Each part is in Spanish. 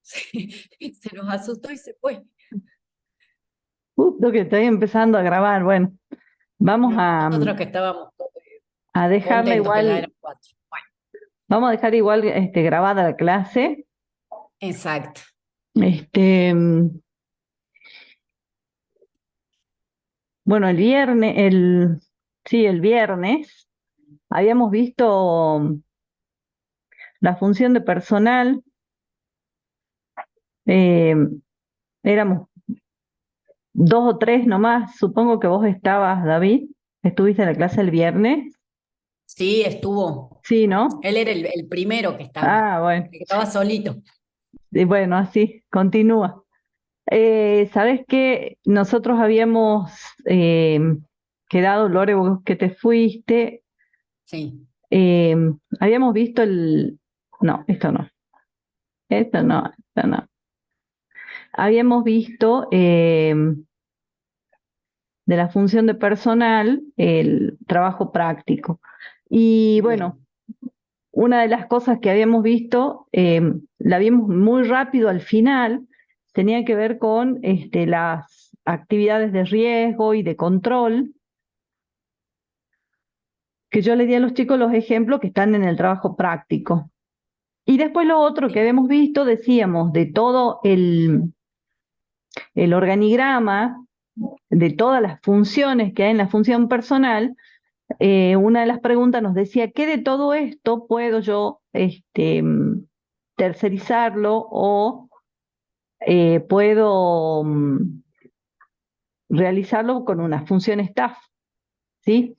se nos asustó y se fue. Justo que estoy empezando a grabar. Bueno, vamos Nosotros que estábamos a dejarla contentos que ya igual, eran 4. Bueno, vamos a dejar igual grabada la clase. exacto. Este, bueno, el viernes habíamos visto la función de personal. eh, Éramos dos o tres nomás. Supongo que vos estabas, David. ¿Estuviste en la clase el viernes? Sí, estuvo. Sí, ¿no? Él era el primero que estaba, Ah, bueno. el que estaba solito. Y bueno, así, continúa. ¿Sabes qué? Nosotros habíamos eh, quedado, Lore, vos que te fuiste, Sí. eh, habíamos visto no, esto no. Habíamos visto de la función de personal el trabajo práctico. Y bueno, Bien. una de las cosas que habíamos visto, la vimos muy rápido al final, tenía que ver con las actividades de riesgo y de control, que yo le di a los chicos los ejemplos que están en el trabajo práctico. Y después lo otro que Sí. habíamos visto, decíamos, de todo el organigrama, de todas las funciones que hay en la función personal, una de las preguntas nos decía, ¿qué de todo esto puedo yo tercerizarlo o puedo realizarlo con una función staff? ¿Sí?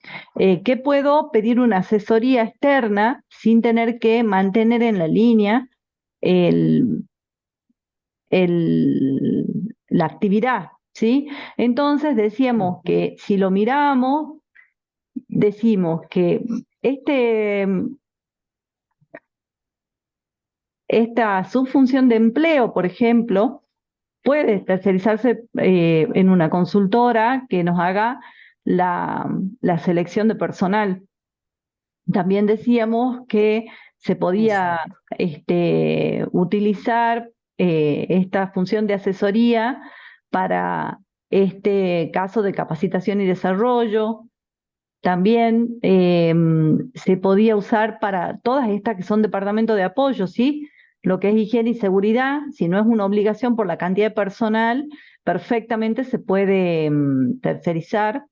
¿Qué puedo pedir una asesoría externa sin tener que mantener en la línea el, la actividad? ¿Sí? Entonces decíamos Ujú. que si lo miramos, decimos que este, esta subfunción de empleo, por ejemplo, puede tercerizarse en una consultora que nos haga la selección de personal. También decíamos que se podía Exacto. utilizar esta función de asesoría para este caso de capacitación y desarrollo. También se podía usar para todas estas que son departamentos de apoyo, ¿sí? Lo que es higiene y seguridad, si no es una obligación por la cantidad de personal, perfectamente se puede tercerizar,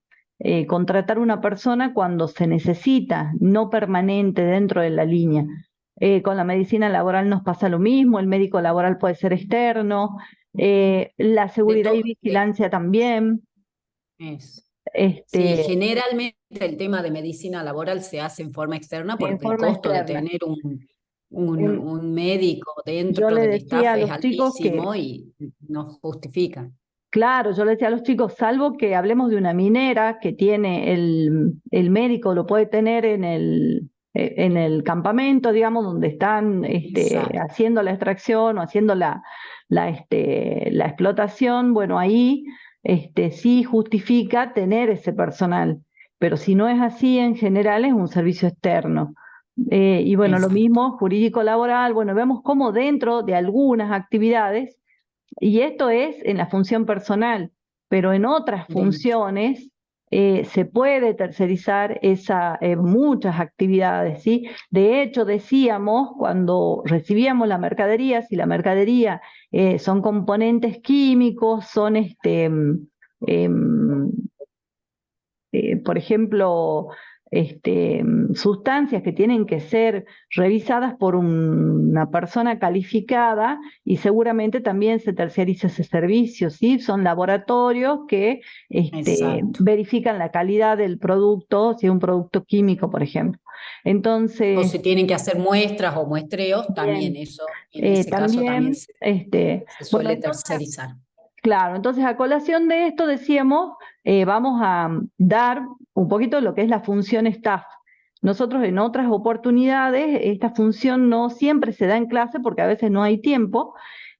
contratar una persona cuando se necesita, no permanente dentro de la línea. Con la medicina laboral nos pasa lo mismo, el médico laboral puede ser externo, la De seguridad y todo. vigilancia también. Eso. Sí, Este, generalmente el tema de medicina laboral se hace en forma externa en porque el forma costo de externa. tener Em, un médico yo dentro le del decía staff a es los chicos que, altísimo y no justifica. claro, yo le decía a los chicos, salvo que hablemos de una minera que tiene el médico, lo puede tener en el campamento, digamos, donde están Exacto. haciendo la extracción o haciendo la explotación, bueno, ahí sí justifica tener ese personal, pero si no es así, en general es un servicio externo. Y bueno, lo Exacto. mismo, jurídico laboral, bueno, vemos cómo dentro de algunas actividades, y esto es en la función personal, pero en otras Dentro. funciones se puede tercerizar muchas actividades, ¿sí? De hecho, decíamos cuando recibíamos la mercadería, si la mercadería son componentes químicos, son em, por ejemplo, sustancias que tienen que ser revisadas por una persona calificada y seguramente también se terciariza ese servicio, ¿sí? Son laboratorios que Exacto. verifican la calidad del producto, si es un producto químico, por ejemplo. O Entonces, se tienen que hacer muestras o muestreos, también bien, eso, en ese caso también también, se bueno, suele entonces tercerizar. claro, entonces a colación de esto decíamos, vamos a dar un poquito lo que es la función staff. Nosotros en otras oportunidades, esta función no siempre se da en clase porque a veces no hay tiempo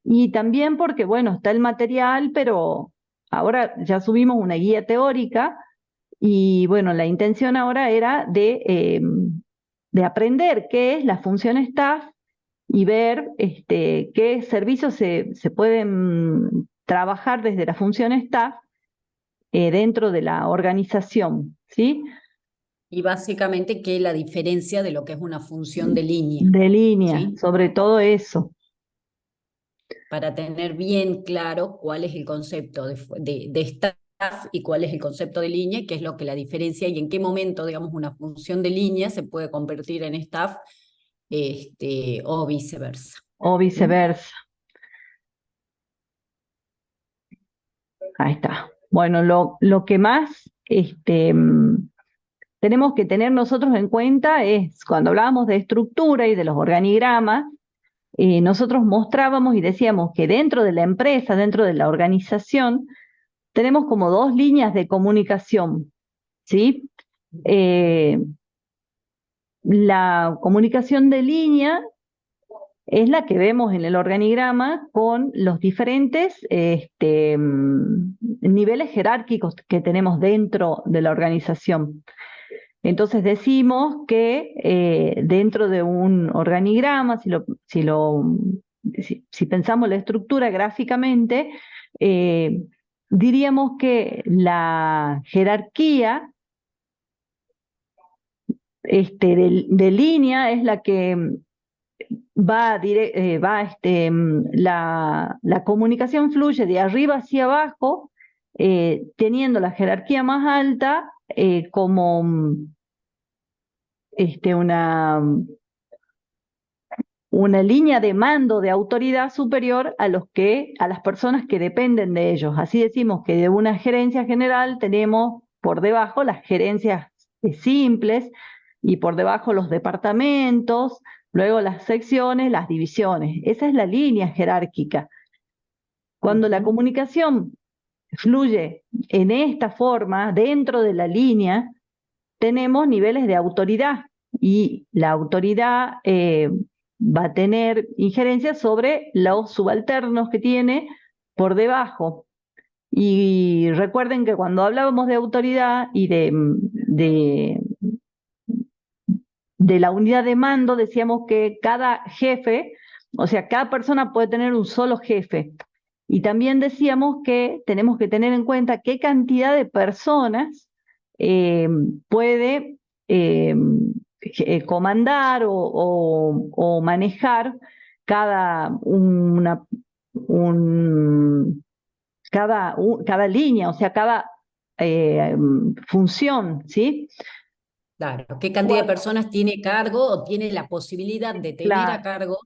y también porque, bueno, está el material, pero ahora ya subimos una guía teórica y, bueno, la intención ahora era de aprender qué es la función staff y ver qué servicios se pueden trabajar desde la función staff dentro de la organización, ¿sí? Y básicamente que la diferencia de lo que es una función de línea, De línea, ¿sí? sobre todo eso. Para tener bien claro cuál es el concepto de staff y cuál es el concepto de línea, qué es lo que la diferencia y en qué momento, digamos, una función de línea se puede convertir en staff o viceversa. O ¿Mm? viceversa. Ahí está. Bueno, lo que más tenemos que tener nosotros en cuenta es, cuando hablábamos de estructura y de los organigramas, nosotros mostrábamos y decíamos que dentro de la empresa, dentro de la organización, tenemos como dos líneas de comunicación, ¿sí? La comunicación de línea es la que vemos en el organigrama con los diferentes niveles jerárquicos que tenemos dentro de la organización. Entonces decimos que dentro de un organigrama, si pensamos la estructura gráficamente, eh, diríamos que la jerarquía de línea es la que la comunicación fluye de arriba hacia abajo, teniendo la jerarquía más alta como este, una, una línea de mando de autoridad superior a las personas que dependen de ellos. Así decimos que de una gerencia general tenemos por debajo las gerencias simples y por debajo los departamentos, luego las secciones, las divisiones. Esa es la línea jerárquica. Cuando la comunicación fluye en esta forma, dentro de la línea, tenemos niveles de autoridad y la autoridad va a tener injerencia sobre los subalternos que tiene por debajo. Y recuerden que cuando hablábamos de autoridad y de la unidad de mando, decíamos que cada jefe, o sea, cada persona puede tener un solo jefe. Y también decíamos que tenemos que tener en cuenta qué cantidad de personas eh, puede eh, comandar o manejar cada, cada línea, o sea, cada función, ¿sí? Claro, ¿qué cantidad de personas tiene cargo o tiene la posibilidad de tener a Claro, cargo,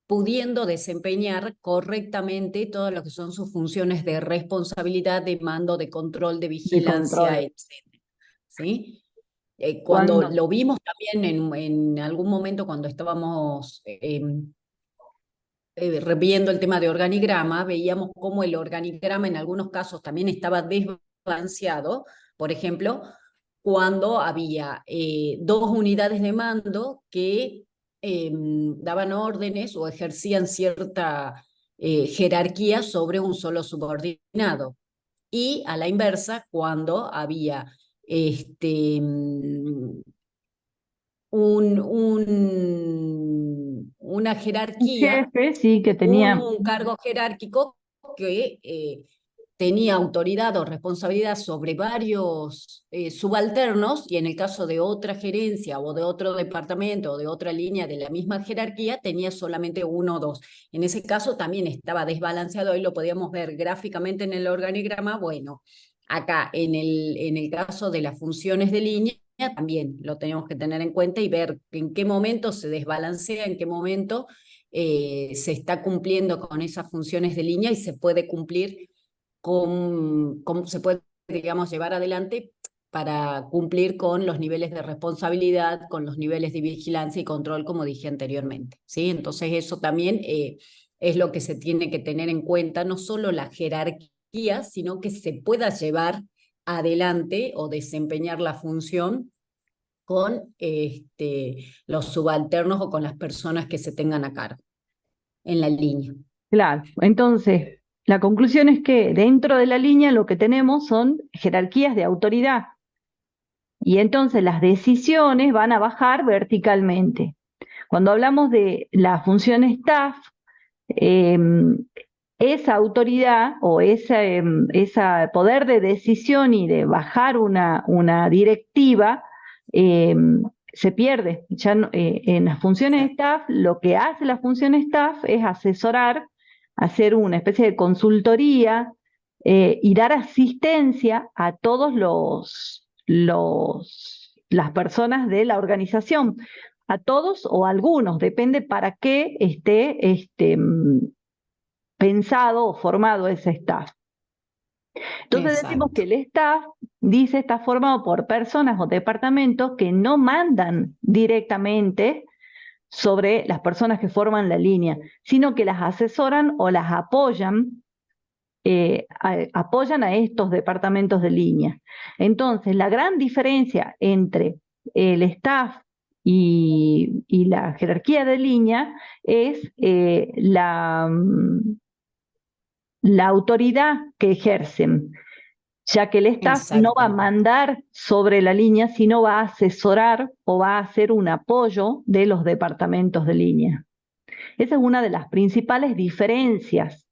pudiendo desempeñar correctamente todas lo que son sus funciones de responsabilidad, de mando, de control, de de vigilancia, control. etcétera? ¿Sí? Cuando Cuando lo vimos también en algún momento cuando estábamos viendo el tema de organigrama, veíamos cómo el organigrama en algunos casos también estaba desbalanceado. Por ejemplo, cuando había dos unidades de mando que daban órdenes o ejercían cierta jerarquía sobre un solo subordinado. Y a la inversa, cuando había una un jerarquía, jefe, sí, que tenía, un cargo jerárquico que tenía autoridad o responsabilidad sobre varios subalternos, y en el caso de otra gerencia o de otro departamento o de otra línea de la misma jerarquía, tenía solamente uno o dos. En ese caso también estaba desbalanceado, ahí lo podíamos ver gráficamente en el organigrama. Bueno, acá en el caso de las funciones de línea, también lo tenemos que tener en cuenta y ver en qué momento se desbalancea, en qué momento se está cumpliendo con esas funciones de línea y se puede cumplir se puede, digamos, llevar adelante para cumplir con los niveles de responsabilidad, con los niveles de vigilancia y control, como dije anteriormente, ¿sí? Entonces eso también es lo que se tiene que tener en cuenta, no solo la jerarquía, sino que se pueda llevar adelante o desempeñar la función con los subalternos o con las personas que se tengan a cargo en la línea. claro. Entonces, la conclusión es que dentro de la línea lo que tenemos son jerarquías de autoridad y entonces las decisiones van a bajar verticalmente. Cuando hablamos de la función staff, esa autoridad o ese poder de decisión y de bajar una directiva se pierde. Ya no, en las funciones staff, lo que hace la función staff es asesorar, hacer una especie de consultoría y dar asistencia a todos las personas de la organización, a todos o a algunos, depende para qué esté pensado o formado ese staff. Entonces decimos Exacto. que el staff, dice, está formado por personas o departamentos que no mandan directamente sobre las personas que forman la línea, sino que las asesoran o las apoyan, apoyan a estos departamentos de línea. Entonces, la gran diferencia entre el staff y la jerarquía de línea es la autoridad que ejercen, ya que el staff no va a Exactamente. mandar sobre la línea, sino va a asesorar o va a hacer un apoyo de los departamentos de línea. Esa es una de las principales diferencias.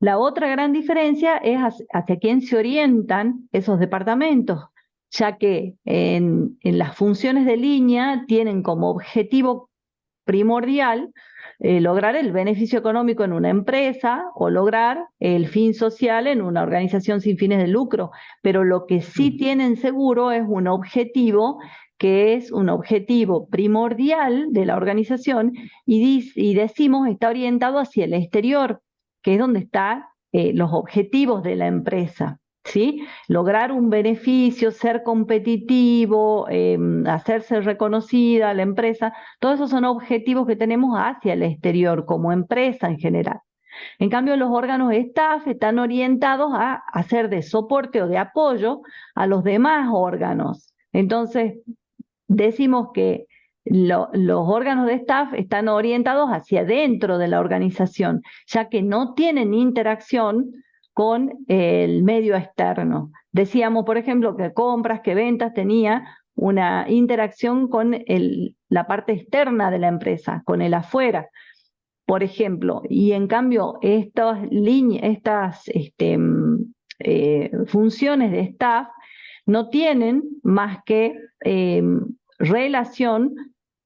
La otra gran diferencia es hacia quién se orientan esos departamentos, ya que en las funciones de línea tienen como objetivo primordial lograr el beneficio económico en una empresa o lograr el fin social en una organización sin fines de lucro, pero lo que sí tienen seguro es un objetivo que es un objetivo primordial de la organización y decimos está orientado hacia el exterior, que es donde están los objetivos de la empresa. ¿Sí? Lograr un beneficio, ser competitivo, hacerse reconocida la empresa, todos esos son objetivos que tenemos hacia el exterior como empresa en general. En cambio, los órganos de staff están orientados a hacer de soporte o de apoyo a los demás órganos. Entonces, decimos que los órganos de staff están orientados hacia dentro de la organización, ya que no tienen interacción con el medio externo. Decíamos, por ejemplo, que compras, que ventas tenía una interacción con la parte externa de la empresa, con el afuera, por ejemplo, y en cambio estas funciones de staff no tienen más que relación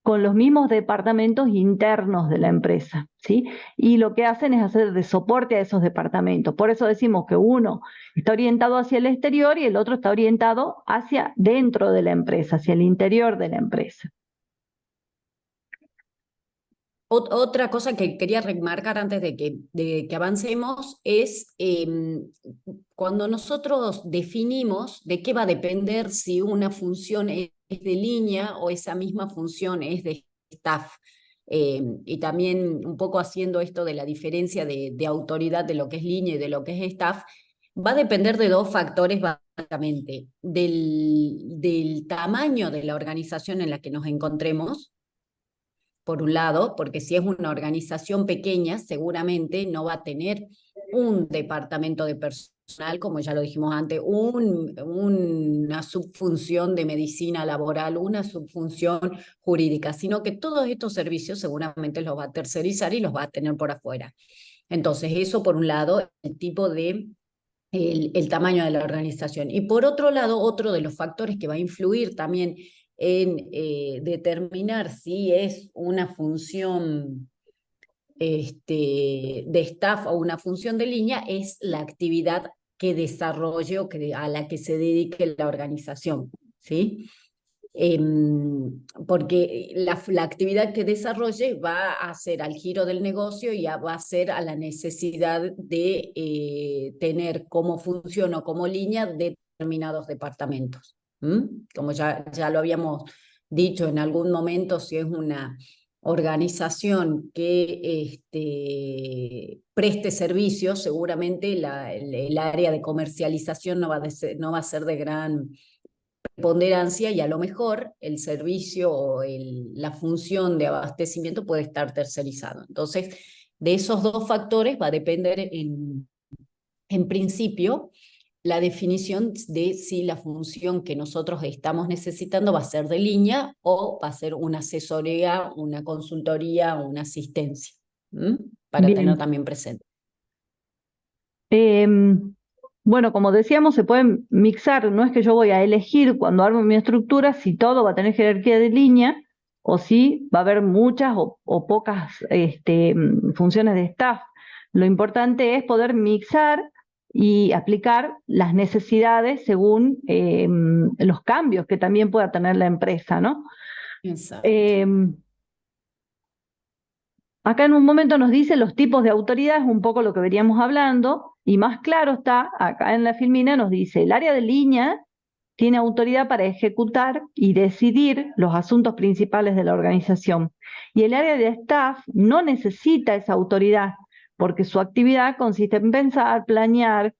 con los mismos departamentos internos de la empresa, ¿sí? Y lo que hacen es hacer de soporte a esos departamentos. Por eso decimos que uno está orientado hacia el exterior y el otro está orientado hacia dentro de la empresa, hacia el interior de la empresa. Otra cosa que quería remarcar antes de que avancemos es cuando nosotros definimos de qué va a depender si una función es de línea o esa misma función es de staff. Y también un poco haciendo esto de la diferencia de autoridad de lo que es línea y de lo que es staff, va a depender de dos factores básicamente, del tamaño de la organización en la que nos encontremos por un lado, porque si es una organización pequeña, seguramente no va a tener un departamento de personal, como ya lo dijimos antes, una subfunción de medicina laboral, una subfunción jurídica, sino que todos estos servicios seguramente los va a tercerizar y los va a tener por afuera. Entonces, eso por un lado, el tipo de el tamaño de la organización. Y por otro lado, otro de los factores que va a influir también en determinar si es una función de staff o una función de línea es la actividad que desarrolle o a la que se dedique la organización, ¿sí? Porque la actividad que desarrolle va a hacer al giro del negocio y va a ser a la necesidad de tener como función o como línea determinados departamentos. Como ya lo habíamos dicho en algún momento, si es una organización que preste servicios, seguramente el área de comercialización no va a ser de gran preponderancia y a lo mejor el servicio o la función de abastecimiento puede estar tercerizado. Entonces, de esos dos factores va a depender en principio la definición de si la función que nosotros estamos necesitando va a ser de línea o va a ser una asesoría, una consultoría, una asistencia, para tener Bien. también presente. Bueno, como decíamos, se pueden mixar, no es que yo voy a elegir cuando armo mi estructura si todo va a tener jerarquía de línea o si va a haber muchas o pocas funciones de staff. Lo importante es poder mixar y aplicar las necesidades según los cambios que también pueda tener la empresa, ¿no? Exacto. Em, Acá en un momento nos dice los tipos de autoridades, un poco lo que veníamos hablando, y más claro está, acá en la filmina nos dice, el área de línea tiene autoridad para ejecutar y decidir los asuntos principales de la organización. Y el área de staff no necesita esa autoridad, porque su actividad consiste en pensar, planear,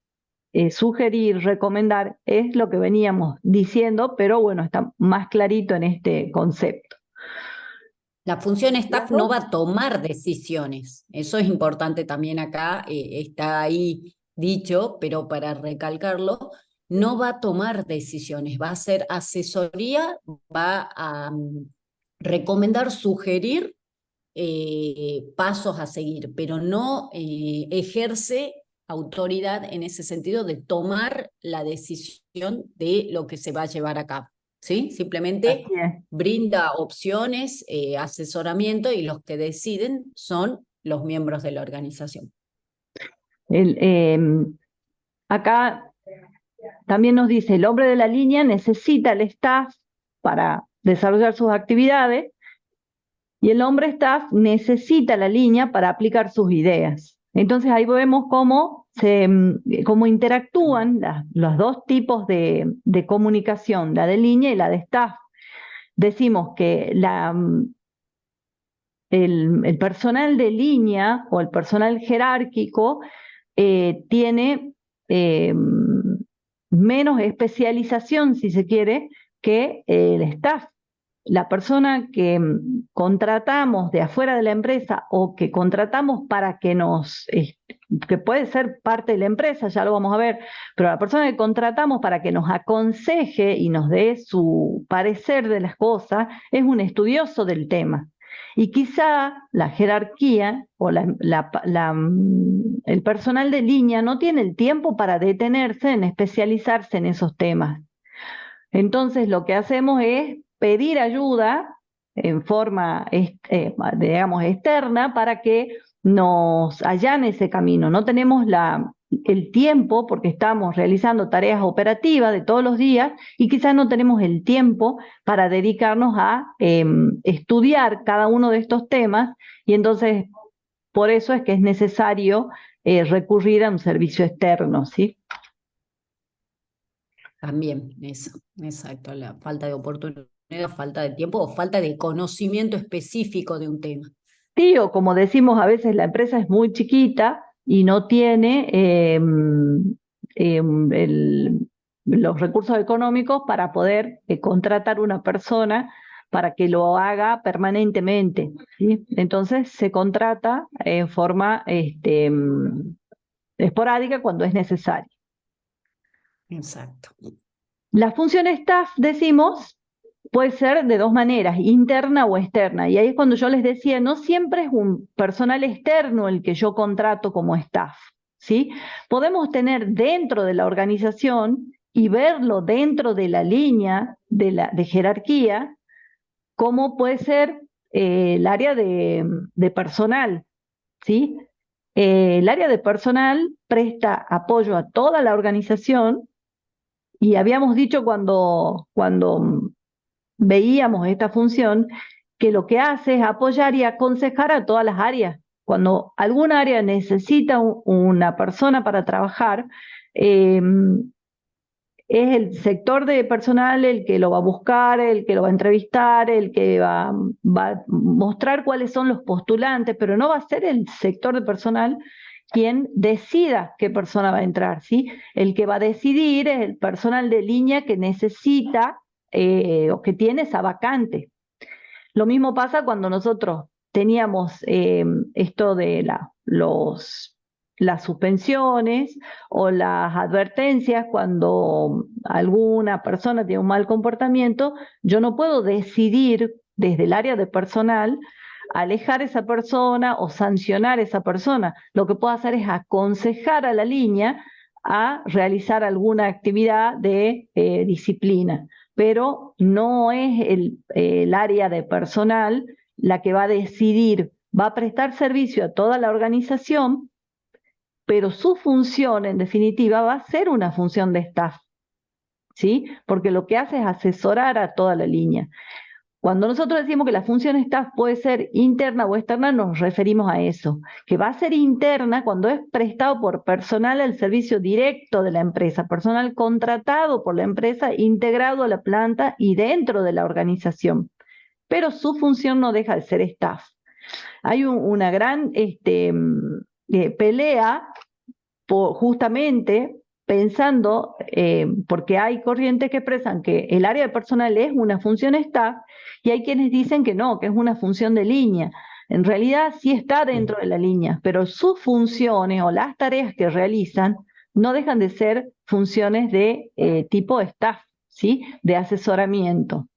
sugerir, recomendar, es lo que veníamos diciendo, pero bueno, está más clarito en este concepto. La función Las staff no dos. va a tomar decisiones. Eso es importante también acá, está ahí dicho, pero para recalcarlo, no va a tomar decisiones, va a hacer asesoría, va a recomendar, sugerir pasos a seguir, pero no ejerce autoridad en ese sentido de tomar la decisión de lo que se va a llevar a cabo. ¿Sí? Así Simplemente es. brinda opciones, asesoramiento y los que deciden son los miembros de la organización. El, acá también nos dice, el hombre de la línea necesita el staff para desarrollar sus actividades y el hombre staff necesita la línea para aplicar sus ideas. Entonces ahí vemos cómo interactúan los dos tipos de comunicación, la de línea y la de staff. Decimos que el personal de línea o el personal jerárquico tiene menos especialización, si se quiere, que el staff. La persona que contratamos de afuera de la empresa o que contratamos para que puede ser parte de la empresa, ya lo vamos a ver, pero la persona que contratamos para que nos aconseje y nos dé su parecer de las cosas es un estudioso del tema. Y quizá la jerarquía o el personal de línea no tiene el tiempo para detenerse en especializarse en esos temas. Entonces lo que hacemos es pedir ayuda en forma, digamos, externa para que nos allane ese camino. No tenemos el tiempo porque estamos realizando tareas operativas de todos los días y quizás no tenemos el tiempo para dedicarnos a estudiar cada uno de estos temas y entonces por eso es que es necesario recurrir a un servicio externo, ¿sí? También eso, exacto, la falta de oportunidad, falta de tiempo o falta de conocimiento específico de un tema. Sí, o como decimos, a veces la empresa es muy chiquita y no tiene los recursos económicos para poder contratar una persona para que lo haga permanentemente, ¿sí? Entonces se contrata en forma esporádica cuando es necesario. Exacto. La función staff, decimos, puede ser de dos maneras, interna o externa. Y ahí es cuando yo les decía, no siempre es un personal externo el que yo contrato como staff, ¿sí? Podemos tener dentro de la organización y verlo dentro de la línea de jerarquía, como puede ser el área de personal, ¿sí? El área de personal presta apoyo a toda la organización y habíamos dicho cuando veíamos esta función que lo que hace es apoyar y aconsejar a todas las áreas. Cuando alguna área necesita una persona para trabajar, eh, es el sector de personal el que lo va a buscar, el que lo va a entrevistar, el que va a mostrar cuáles son los postulantes, pero no va a ser el sector de personal quien decida qué persona va a entrar, ¿sí? El que va a decidir es el personal de línea que necesita o que tiene esa vacante. Lo mismo pasa cuando nosotros teníamos esto de los las suspensiones o las advertencias cuando alguna persona tiene un mal comportamiento, yo no puedo decidir desde el área de personal alejar a esa persona o sancionar a esa persona. Lo que puedo hacer es aconsejar a la línea a realizar alguna actividad de disciplina, pero no es el área de personal la que va a decidir, va a prestar servicio a toda la organización, pero su función en definitiva va a ser una función de staff, ¿sí? Porque lo que hace es asesorar a toda la línea. Cuando nosotros decimos que la función staff puede ser interna o externa, nos referimos a eso, que va a ser interna cuando es prestado por personal al servicio directo de la empresa, personal contratado por la empresa, integrado a la planta y dentro de la organización. Pero su función no deja de ser staff. Hay una gran pelea justamente pensando, porque hay corrientes que expresan que el área de personal es una función staff y hay quienes dicen que no, que es una función de línea. En realidad sí está dentro de la línea, pero sus funciones o las tareas que realizan no dejan de ser funciones de tipo staff, ¿sí? De asesoramiento.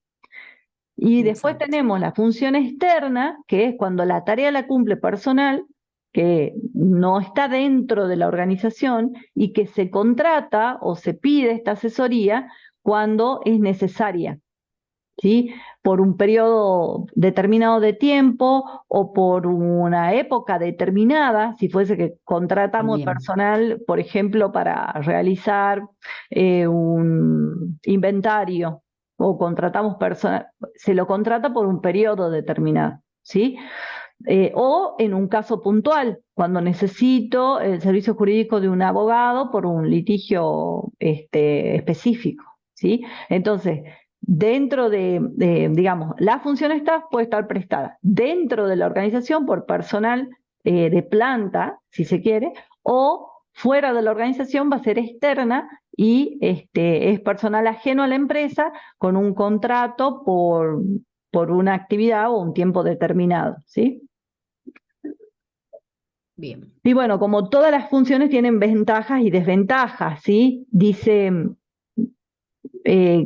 Y después Exacto. tenemos la función externa, que es cuando la tarea la cumple personal, que no está dentro de la organización y que se contrata o se pide esta asesoría cuando es necesaria, ¿sí? Por un periodo determinado de tiempo o por una época determinada, si fuese que contratamos También. personal, por ejemplo, para realizar un inventario o contratamos personal, se lo contrata por un periodo determinado, ¿sí? O en un caso puntual, cuando necesito el servicio jurídico de un abogado por un litigio específico, ¿sí? Entonces, dentro digamos, la función staff puede estar prestada dentro de la organización por personal de planta, si se quiere, o fuera de la organización va a ser externa y es personal ajeno a la empresa con un contrato por una actividad o un tiempo determinado, ¿sí? Bien. Y bueno, como todas las funciones tienen ventajas y desventajas, ¿sí? Dice, eh,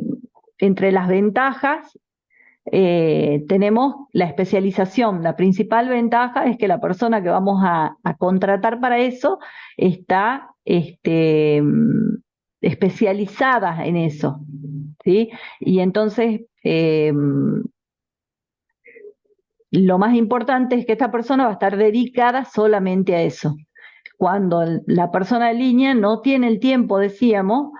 entre las ventajas tenemos la especialización. La principal ventaja es que la persona que vamos a contratar para eso está especializada en eso, ¿sí? Y entonces lo más importante es que esta persona va a estar dedicada solamente a eso. Cuando la persona de línea no tiene el tiempo, decíamos,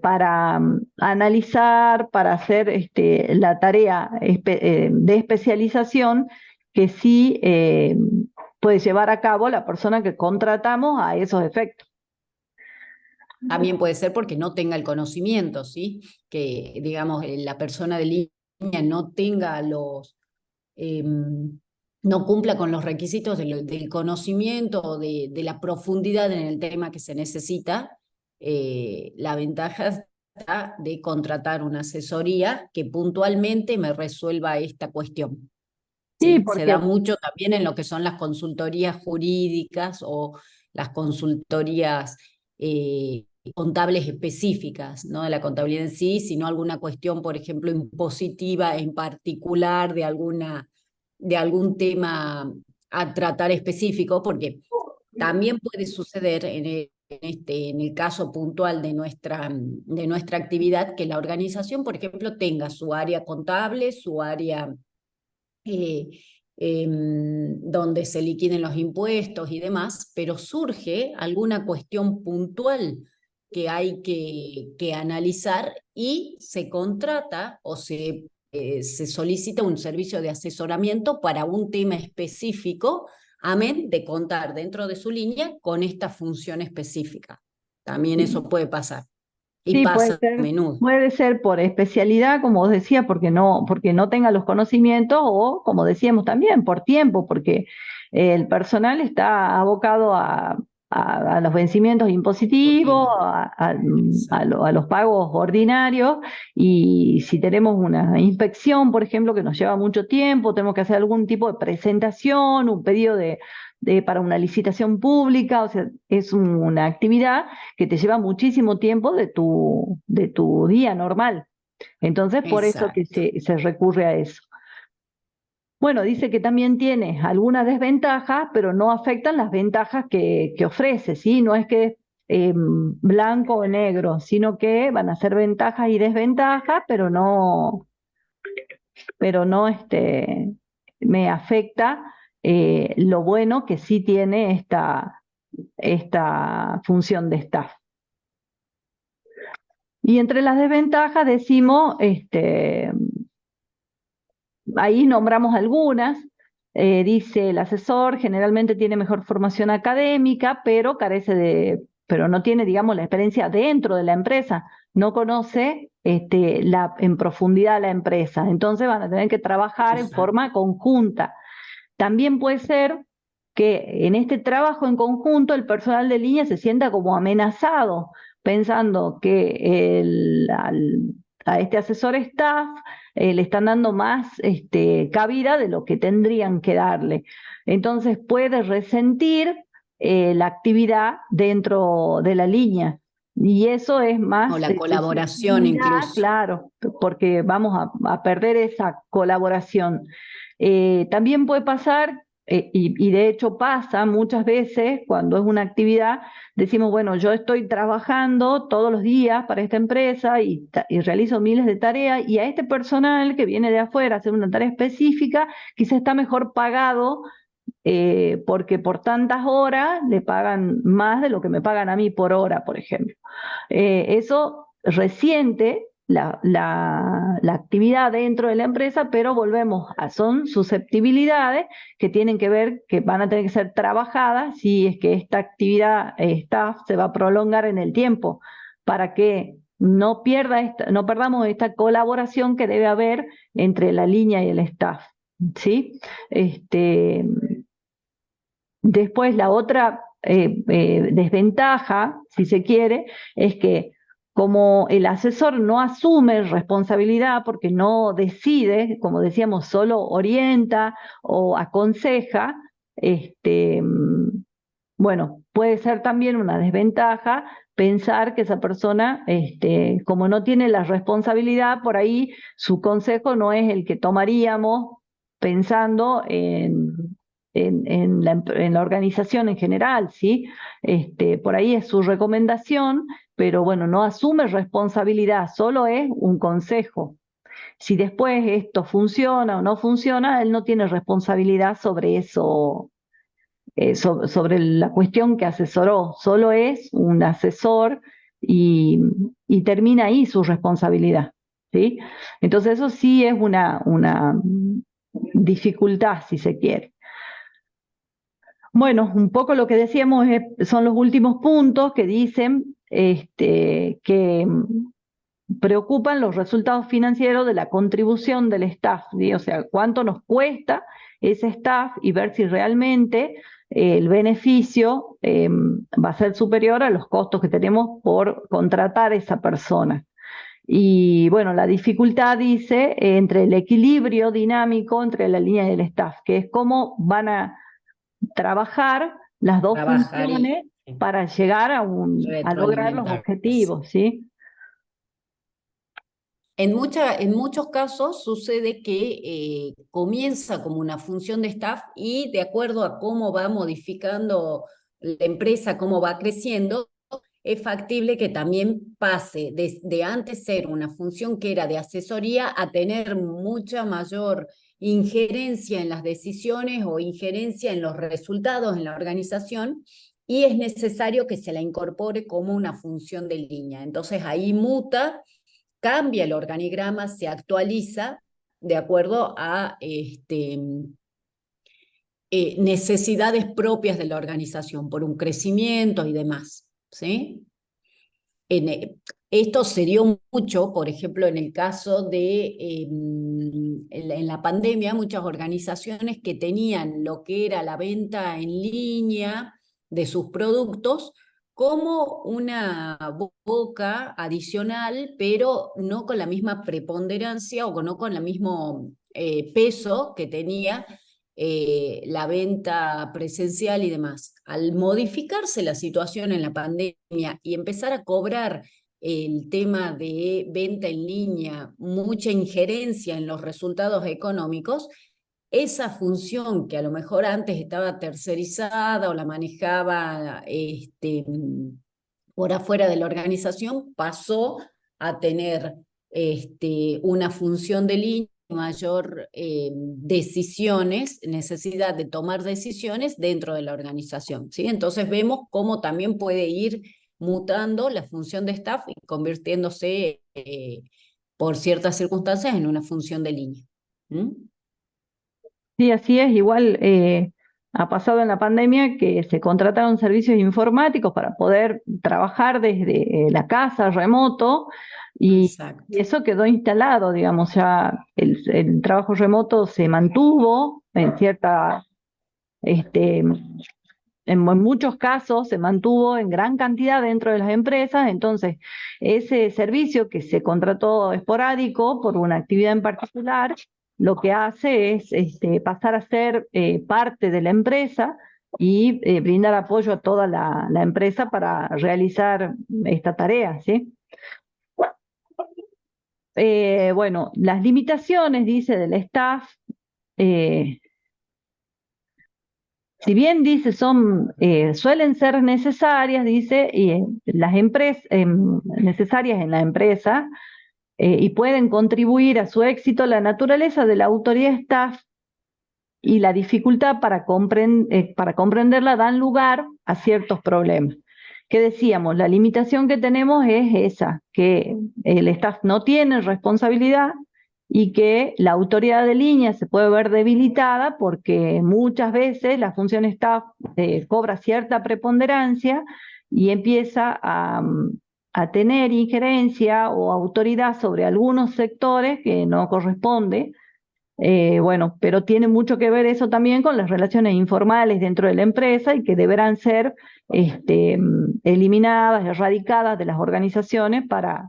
para analizar, para hacer la tarea de especialización que sí puede llevar a cabo la persona que contratamos a esos efectos. También puede ser porque no tenga el conocimiento, ¿sí? Que, digamos, la persona de línea no tenga no cumpla con los requisitos del conocimiento o de la profundidad en el tema que se necesita. La ventaja está de contratar una asesoría que puntualmente me resuelva esta cuestión. Sí, ¿Sí? Se da porque mucho también en lo que son las consultorías jurídicas o las consultorías contables específicas, no de la contabilidad en sí, sino alguna cuestión, por ejemplo, impositiva en particular de algún tema a tratar específico, porque también puede suceder en el caso puntual de nuestra actividad que la organización, por ejemplo, tenga su área contable, su área eh, donde se liquiden los impuestos y demás, pero surge alguna cuestión puntual que hay que analizar y se contrata o se solicita un servicio de asesoramiento para un tema específico, amén de contar dentro de su línea con esta función específica. También eso puede pasar y sí, pasa a menudo. puede ser por especialidad, como vos decías, porque no tenga los conocimientos, o como decíamos también, por tiempo, porque el personal está abocado a los vencimientos impositivos, Rutina. a los pagos ordinarios, y si tenemos una inspección, por ejemplo, que nos lleva mucho tiempo, tenemos que hacer algún tipo de presentación, un pedido para una licitación pública, o sea, es una actividad que te lleva muchísimo tiempo de tu día normal. Entonces, por eso que Exacto. se recurre a eso. Bueno, dice que también tiene algunas desventajas, pero no afectan las ventajas que ofrece, ¿sí? No es que es blanco o negro, sino que van a ser ventajas y desventajas, pero no me afecta lo bueno que sí tiene esta función de staff. Y entre las desventajas decimos, ahí nombramos algunas. Dice el asesor generalmente tiene mejor formación académica, pero no tiene, digamos, la experiencia dentro de la empresa, no conoce en profundidad la empresa, entonces van a tener que trabajar en Exacto. forma conjunta. También puede ser que en este trabajo en conjunto el personal de línea se sienta como amenazado, pensando que a este asesor staff le están dando más cabida de lo que tendrían que darle. Entonces puede resentir la actividad dentro de la línea. Y eso es O más la colaboración susceptibilidad, incluso. claro, porque vamos a perder esa colaboración. También puede pasar, y de hecho pasa muchas veces cuando es una actividad, decimos, bueno, yo estoy trabajando todos los días para esta empresa y realizo miles de tareas, y a este personal que viene de afuera a hacer una tarea específica, quizás está mejor pagado porque por tantas horas le pagan más de lo que me pagan a mí por hora, por ejemplo. Eso resiente la actividad dentro de la empresa, pero son susceptibilidades que tienen que ver, que van a tener que ser trabajadas si es que esta actividad staff se va a prolongar en el tiempo, para que no perdamos esta colaboración que debe haber entre la línea y el staff. ¿Sí? Este, Después la otra desventaja, si se quiere, es que como el asesor no asume responsabilidad porque no decide, como decíamos, solo orienta o aconseja, bueno, puede ser también una desventaja pensar que esa persona, como no tiene la responsabilidad, por ahí su consejo no es el que tomaríamos pensando en la organización en general, ¿sí? Por ahí es su recomendación, pero bueno, no asume responsabilidad, solo es un consejo. Si después esto funciona o no funciona, él no tiene responsabilidad sobre eso, sobre la cuestión que asesoró, solo es un asesor y, y termina ahí su responsabilidad, ¿sí? Entonces eso sí es una dificultad, si se quiere. Bueno, un poco lo que decíamos son los últimos puntos que dicen que preocupan los resultados financieros de la contribución del staff, ¿sí? O sea, cuánto nos cuesta ese staff y ver si realmente el beneficio va a ser superior a los costos que tenemos por contratar a esa persona. Y bueno, la dificultad dice entre el equilibrio dinámico entre la línea y el staff, que es cómo van a trabajar las dos Trabajar y funciones para llegar a lograr los retroalimentarse. objetivos, ¿sí? En muchos casos sucede que comienza como una función de staff y de acuerdo a cómo va modificando la empresa, cómo va creciendo, es factible que también pase de antes ser una función que era de asesoría a tener mucha mayor injerencia en las decisiones o injerencia en los resultados en la organización, y es necesario que se la incorpore como una función de línea. Entonces ahí muta, cambia el organigrama, se actualiza de acuerdo a necesidades propias de la organización por un crecimiento y demás, ¿sí? Esto se dio mucho, por ejemplo, en el caso de, en la pandemia, muchas organizaciones que tenían lo que era la venta en línea de sus productos como una boca adicional, pero no con la misma preponderancia o no con el mismo peso que tenía la venta presencial y demás. Al modificarse la situación en la pandemia y empezar a cobrar el tema de venta en línea mucha injerencia en los resultados económicos, esa función que a lo mejor antes estaba tercerizada o la manejaba por afuera de la organización, pasó a tener una función de línea, mayor decisiones, necesidad de tomar decisiones dentro de la organización, ¿sí? Entonces vemos cómo también puede ir mutando la función de staff y convirtiéndose por ciertas circunstancias en una función de línea. ¿Mm? Sí, así es. Igual ha pasado en la pandemia que se contrataron servicios informáticos para poder trabajar desde la casa, remoto, y Exacto. eso quedó instalado, digamos, ya el trabajo remoto se mantuvo en cierta, en muchos casos se mantuvo en gran cantidad dentro de las empresas. Entonces ese servicio que se contrató esporádico por una actividad en particular, lo que hace es pasar a ser parte de la empresa y brindar apoyo a toda la empresa para realizar esta tarea, ¿sí? Bueno, las limitaciones, dice, del staff, eh, si bien dice suelen ser necesarias, dice, las empresas necesarias en la empresa, y pueden contribuir a su éxito, la naturaleza de la autoridad staff y la dificultad para comprenderla dan lugar a ciertos problemas. ¿Qué decíamos? La limitación que tenemos es esa, que el staff no tiene responsabilidad y que la autoridad de línea se puede ver debilitada porque muchas veces la función staff cobra cierta preponderancia y empieza a tener injerencia o autoridad sobre algunos sectores que no corresponde. Bueno, pero tiene mucho que ver eso también con las relaciones informales dentro de la empresa y que deberán ser eliminadas, erradicadas de las organizaciones para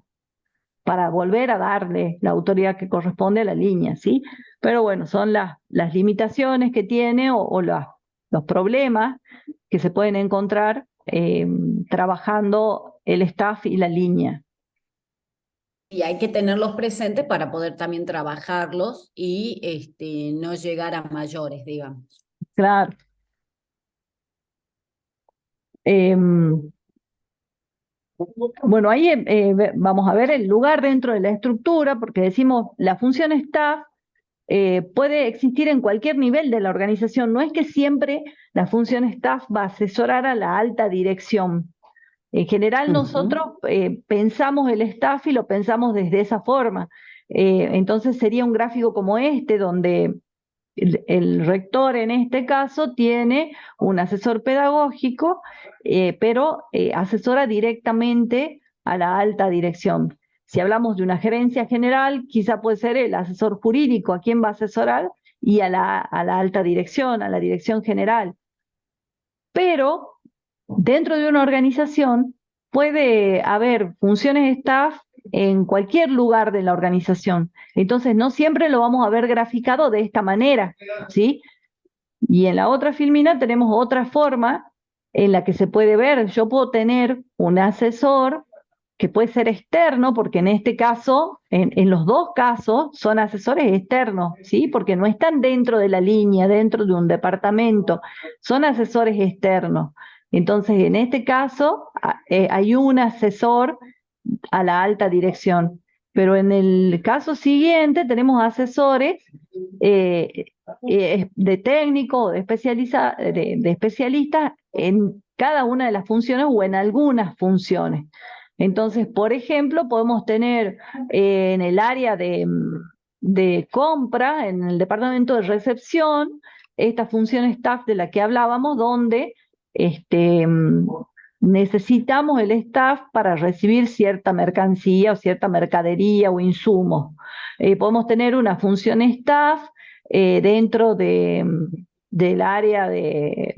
volver a darle la autoridad que corresponde a la línea, ¿sí? Pero bueno, son las limitaciones que tiene o los problemas que se pueden encontrar trabajando el staff y la línea. Y hay que tenerlos presentes para poder también trabajarlos y no llegar a mayores, digamos. Claro. Em, Bueno, ahí vamos a ver el lugar dentro de la estructura, porque decimos la función staff puede existir en cualquier nivel de la organización. No es que siempre la función staff va a asesorar a la alta dirección. En general nosotros pensamos el staff y lo pensamos desde esa forma. Entonces sería un gráfico como este, donde el rector en este caso tiene un asesor pedagógico, pero asesora directamente a la alta dirección. Si hablamos de una gerencia general, quizá puede ser el asesor jurídico a quien va a asesorar y a la alta dirección, a la dirección general. Pero dentro de una organización puede haber funciones staff en cualquier lugar de la organización. Entonces, no siempre lo vamos a ver graficado de esta manera, ¿sí? Y en la otra filmina tenemos otra forma en la que se puede ver. Yo puedo tener un asesor que puede ser externo, porque en este caso, en los dos casos, son asesores externos, ¿sí? Porque no están dentro de la línea, dentro de un departamento, son asesores externos. Entonces, en este caso, hay un asesor a la alta dirección. Pero en el caso siguiente tenemos asesores eh, de técnico, de especialistas en cada una de las funciones o en algunas funciones. Entonces, por ejemplo, podemos tener en el área de compra, en el departamento de recepción, esta función staff de la que hablábamos, donde este, necesitamos el staff para recibir cierta mercancía o cierta mercadería o insumos. Podemos tener una función staff dentro del área de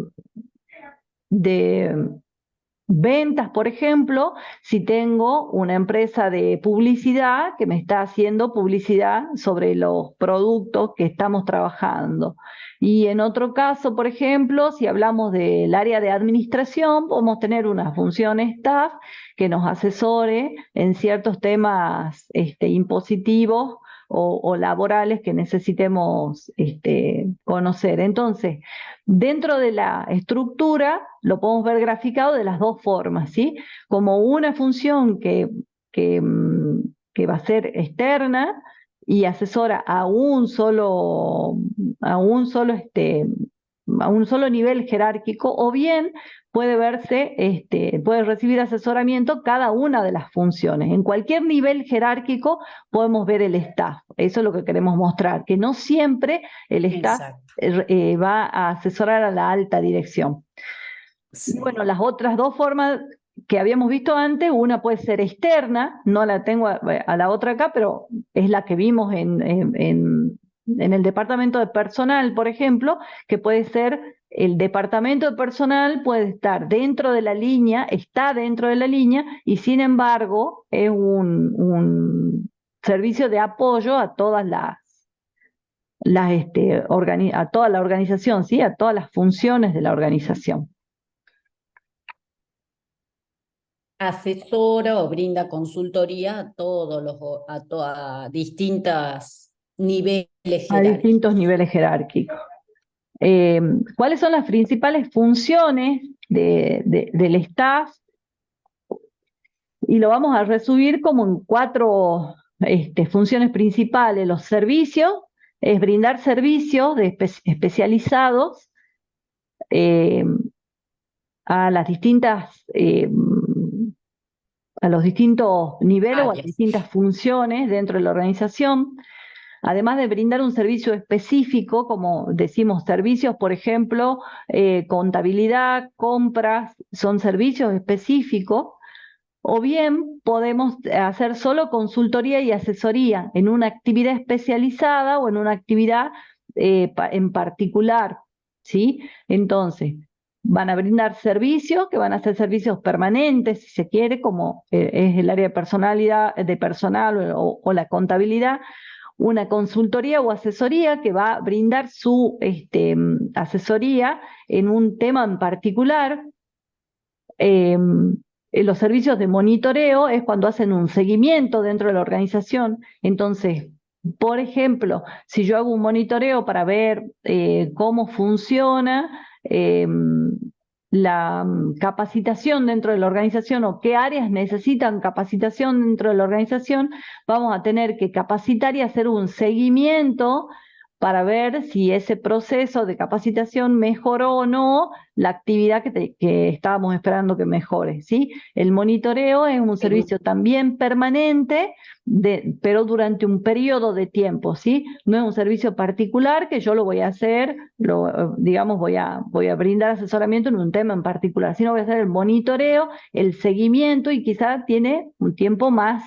ventas, por ejemplo, si tengo una empresa de publicidad que me está haciendo publicidad sobre los productos que estamos trabajando. Y en otro caso, por ejemplo, si hablamos del área de administración, podemos tener una función staff que nos asesore en ciertos temas impositivos o laborales que necesitemos conocer. Entonces, dentro de la estructura lo podemos ver graficado de las dos formas, ¿sí? Como una función que, que va a ser externa y asesora a un solo nivel jerárquico, o bien puede verse, puede recibir asesoramiento cada una de las funciones. En cualquier nivel jerárquico podemos ver el staff. Eso es lo que queremos mostrar, que no siempre el staff Exacto. va a asesorar a la alta dirección. Y Sí. bueno, las otras dos formas que habíamos visto antes, una puede ser externa, no la tengo a la otra acá, pero es la que vimos en el departamento de personal, por ejemplo, que puede ser el departamento de personal, puede estar dentro de la línea, está dentro de la línea, y sin embargo es un servicio de apoyo a todas a toda la organización, ¿sí? A todas las funciones de la organización. Asesora o brinda consultoría a todos a distintos niveles A distintos jerárquicos. niveles jerárquicos. Eh, ¿Cuáles son las principales funciones del staff? Y lo vamos a resumir como en cuatro funciones principales. Los servicios, es brindar servicios especializados eh, a las a los distintos niveles o a las Áreas. distintas funciones dentro de la organización. Además de brindar un servicio específico, como decimos, servicios, por ejemplo, contabilidad, compras, son servicios específicos, o bien podemos hacer solo consultoría y asesoría en una actividad especializada o en una actividad en particular, ¿sí? Entonces, van a brindar servicios que van a ser servicios permanentes, si se quiere, como es el área de personalidad, de personal o la contabilidad, una consultoría o asesoría que va a brindar su asesoría en un tema en particular. Los servicios de monitoreo es cuando hacen un seguimiento dentro de la organización. Entonces, por ejemplo, si yo hago un monitoreo para ver cómo funciona la capacitación dentro de la organización o qué áreas necesitan capacitación dentro de la organización, vamos a tener que capacitar y hacer un seguimiento para ver si ese proceso de capacitación mejoró o no la actividad que estábamos esperando que mejore, ¿sí? El monitoreo es un servicio también permanente, pero durante un periodo de tiempo, ¿sí? No es un servicio particular que yo lo voy a hacer, digamos, voy a brindar asesoramiento en un tema en particular, sino voy a hacer el monitoreo, el seguimiento y quizá tiene un tiempo más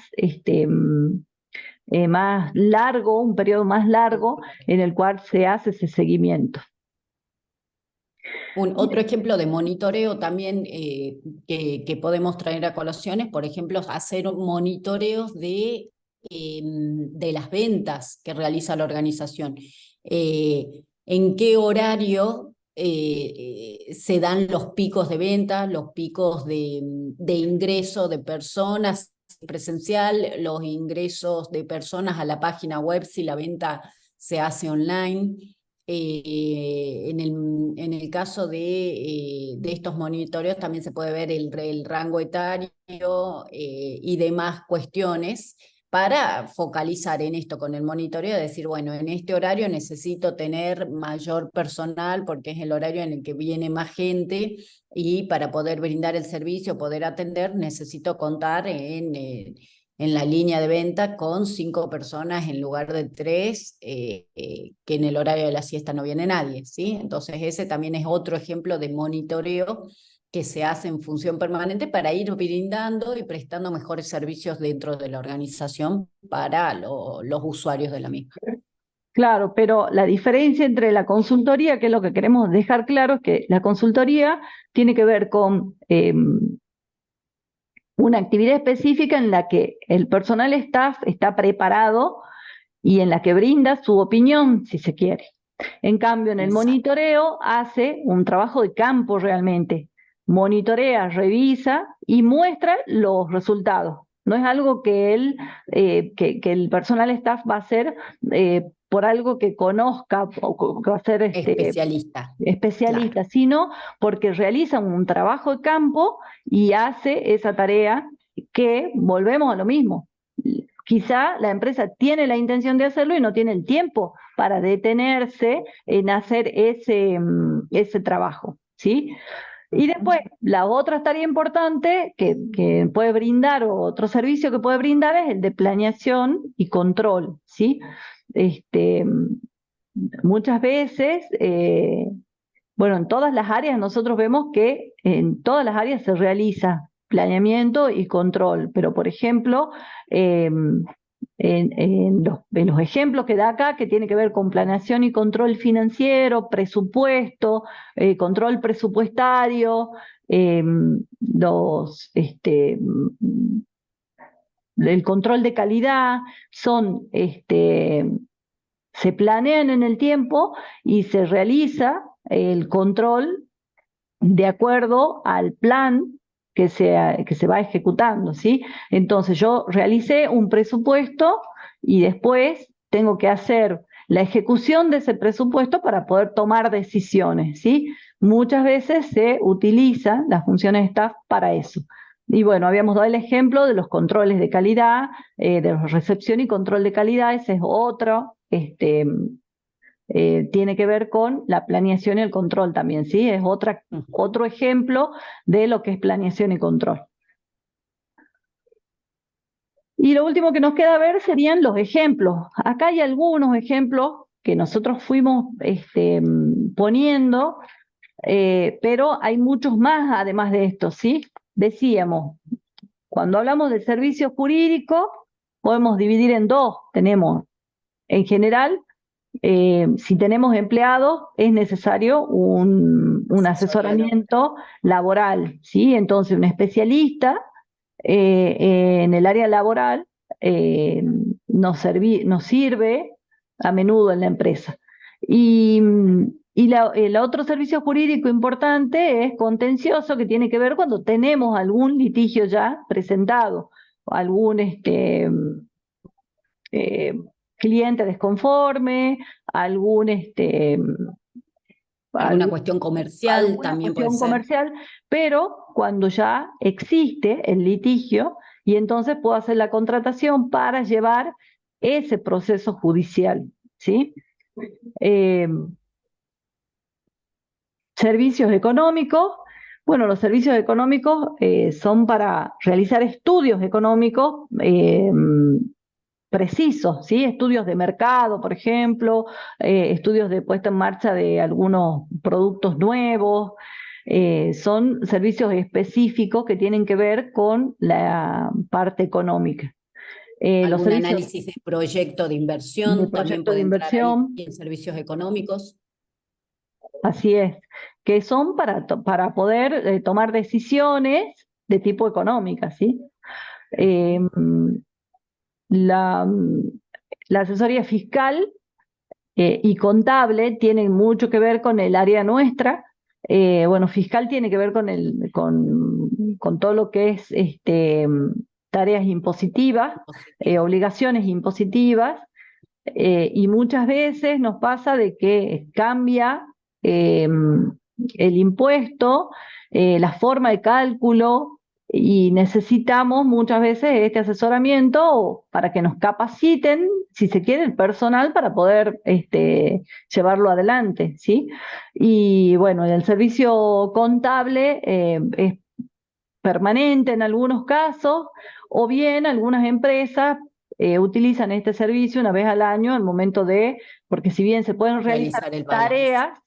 largo, un periodo más largo en el cual se hace ese seguimiento. Otro ejemplo de monitoreo también que podemos traer a colaciones, por ejemplo, hacer monitoreos de las ventas que realiza la organización. ¿En qué horario se dan los picos de venta, los picos de ingreso de personas presencial, los ingresos de personas a la página web si la venta se hace online? En el caso de estos monitoreos también se puede ver el rango etario y demás cuestiones para focalizar en esto con el monitoreo, decir, bueno, en este horario necesito tener mayor personal porque es el horario en el que viene más gente y para poder brindar el servicio, poder atender, necesito contar en la línea de venta con 5 personas en lugar de 3, que en el horario de la siesta no viene nadie, ¿sí? Entonces ese también es otro ejemplo de monitoreo que se hace en función permanente para ir brindando y prestando mejores servicios dentro de la organización para los usuarios de la misma. Claro, pero la diferencia entre la consultoría, que es lo que queremos dejar claro, es que la consultoría tiene que ver con una actividad específica en la que el personal staff está preparado y en la que brinda su opinión, si se quiere. En cambio, en el monitoreo hace un trabajo de campo realmente. Monitorea, revisa y muestra los resultados. No es algo que que el personal staff va a hacer por algo que conozca o que va a ser Especialista. especialista, Claro. sino porque realiza un trabajo de campo y hace esa tarea que volvemos a lo mismo. Quizá la empresa tiene la intención de hacerlo y no tiene el tiempo para detenerse en hacer ese trabajo, ¿sí? Y después, la otra tarea importante que puede brindar, o otro servicio que puede brindar, es el de planeación y control, ¿sí? Este, muchas veces, bueno, en todas las áreas nosotros vemos que en todas las áreas se realiza planeamiento y control, pero por ejemplo, en los ejemplos que da acá, que tiene que ver con planeación y control financiero, presupuesto, control presupuestario, los, el control de calidad, son, se planean en el tiempo y se realiza el control de acuerdo al plan que se va ejecutando, ¿sí? Entonces yo realicé un presupuesto y después tengo que hacer la ejecución de ese presupuesto para poder tomar decisiones, ¿sí? Muchas veces se utilizan las funciones staff para eso. Y bueno, habíamos dado el ejemplo de los controles de calidad, de la recepción y control de calidad, ese es otro, tiene que ver con la planeación y el control también, ¿sí? Es otro ejemplo de lo que es planeación y control. Y lo último que nos queda ver serían los ejemplos. Acá hay algunos ejemplos que nosotros fuimos poniendo, pero hay muchos más además de esto, ¿sí? Decíamos, cuando hablamos de servicio jurídico, podemos dividir en dos. Tenemos, en general, si tenemos empleados, es necesario un asesoramiento laboral, ¿sí? Entonces, un especialista en el área laboral eh, nos sirve a menudo en la empresa. Y el otro servicio jurídico importante es contencioso, que tiene que ver cuando tenemos algún litigio ya presentado, algún eh, cliente desconforme, Alguna cuestión comercial alguna también puede cuestión ser. comercial, pero cuando ya existe el litigio y entonces puedo hacer la contratación para llevar ese proceso judicial, ¿sí? Eh, Servicios económicos. Bueno, los servicios económicos son para realizar estudios económicos precisos, ¿sí? Estudios de mercado, por ejemplo, estudios de puesta en marcha de algunos productos nuevos. Son servicios específicos que tienen que ver con la parte económica. Los Algún servicios análisis de proyecto de de inversión también proyecto de puede entrar ahí inversión, en servicios económicos. así es, que son para poder tomar decisiones de tipo económica, ¿sí? Eh, la, la asesoría fiscal y contable tienen mucho que ver con el área nuestra. Bueno, fiscal tiene que ver con todo lo que es tareas impositivas, obligaciones impositivas, y muchas veces nos pasa de que cambia el impuesto, la forma de cálculo, y necesitamos muchas veces este asesoramiento para que nos capaciten, si se quiere, el personal para poder llevarlo adelante, ¿sí? Y bueno, el servicio contable es permanente en algunos casos, o bien algunas empresas utilizan este servicio una vez al año al momento porque si bien se pueden realizar Realizar el balance. tareas,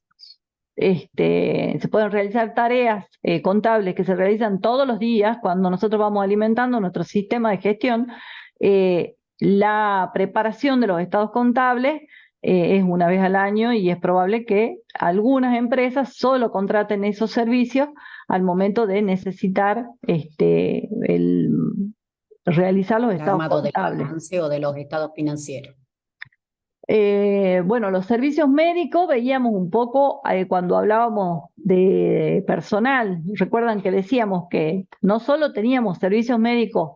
se pueden realizar tareas contables que se realizan todos los días cuando nosotros vamos alimentando nuestro sistema de gestión, la preparación de los estados contables es una vez al año y es probable que algunas empresas solo contraten esos servicios al momento de necesitar realizar los El estados armado del contables. balance o de los estados financieros. Bueno, los servicios médicos veíamos un poco cuando hablábamos de personal. Recuerdan que decíamos que no solo teníamos servicios médicos